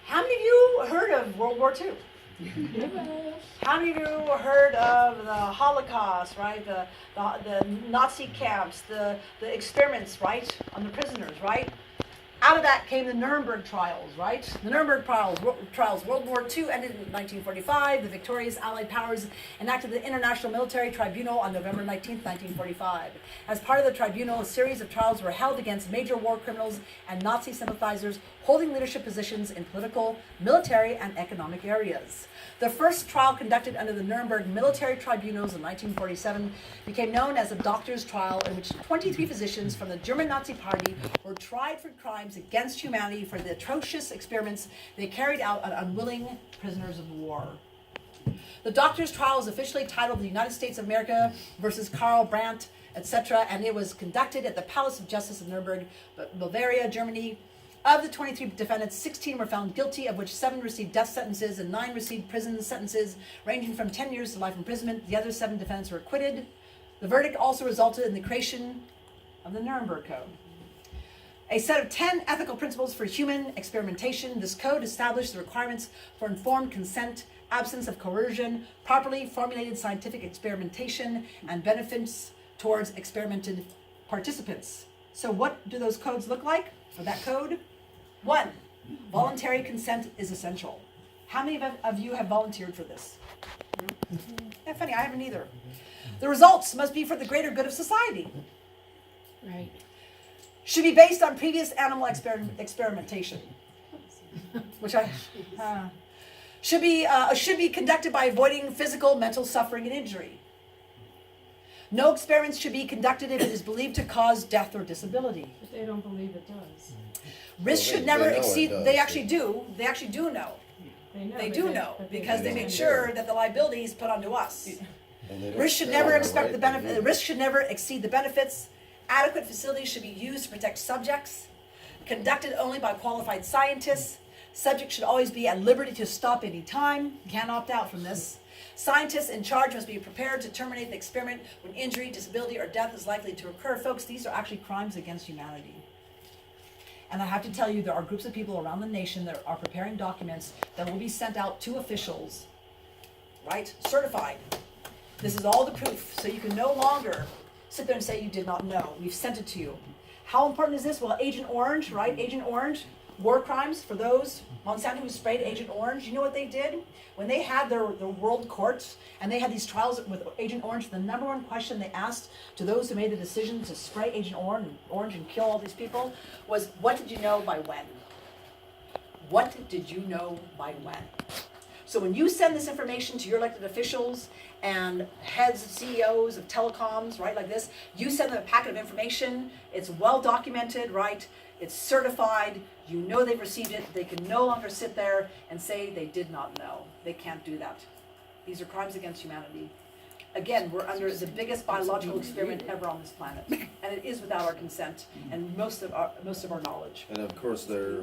How many of you heard of World War II? How many of you heard of the Holocaust, right? The Nazi camps, the experiments, right, on the prisoners, right? Out of that came the Nuremberg trials, right? The Nuremberg trials, World War II ended in 1945. The victorious Allied powers enacted the International Military Tribunal on November 19, 1945. As part of the tribunal, a series of trials were held against major war criminals and Nazi sympathizers holding leadership positions in political, military, and economic areas. The first trial conducted under the Nuremberg Military Tribunals in 1947 became known as the Doctors' Trial, in which 23 physicians from the German Nazi Party were tried for crimes against humanity for the atrocious experiments they carried out on unwilling prisoners of war. The Doctors' Trial is officially titled the United States of America versus Karl Brandt, etc., and it was conducted at the Palace of Justice in Nuremberg, Bavaria, Germany. Of the 23 defendants, 16 were found guilty, of which 7 received death sentences and 9 received prison sentences ranging from 10 years to life imprisonment. The other 7 defendants were acquitted. The verdict also resulted in the creation of the Nuremberg Code, a set of 10 ethical principles for human experimentation. This code established the requirements for informed consent, absence of coercion, properly formulated scientific experimentation, and benefits towards experimented participants. So what do those codes look like, or that code? 1, voluntary consent is essential. How many of you have volunteered for this? Yeah, funny, I haven't either. The results must be for the greater good of society. Right. Should be based on previous animal experimentation, which should be conducted by avoiding physical, mental suffering and injury. No experiments should be conducted if it is believed to cause death or disability. But they don't believe it does. Risks should never exceed. They actually do. They actually do know. They know. Because they make sure that the liability is put onto us. Risk should never expect the benefit. Risk should never exceed the benefits. Adequate facilities should be used to protect subjects. Conducted only by qualified scientists. Subjects should always be at liberty to stop any time. Can't opt out from this. Scientists in charge must be prepared to terminate the experiment when injury, disability, or death is likely to occur. Folks, these are actually crimes against humanity. And I have to tell you, there are groups of people around the nation that are preparing documents that will be sent out to officials, right? Certified. This is all the proof, so you can no longer sit there and say you did not know. We've sent it to you. How important is this? Well, Agent Orange, right? Agent Orange, war crimes for those, Monsanto who sprayed Agent Orange. You know what they did? When they had their world courts and they had these trials with Agent Orange, the number one question they asked to those who made the decision to spray Agent Orange and kill all these people was, what did you know by when? What did you know by when? So when you send this information to your elected officials and heads, CEOs of telecoms, right, like this, you send them a packet of information. It's well documented, right? It's certified. You know they've received it. They can no longer sit there and say they did not know. They can't do that. These are crimes against humanity. Again, we're under the biggest biological experiment ever on this planet, and it is without our consent and most of our knowledge. And of course, they're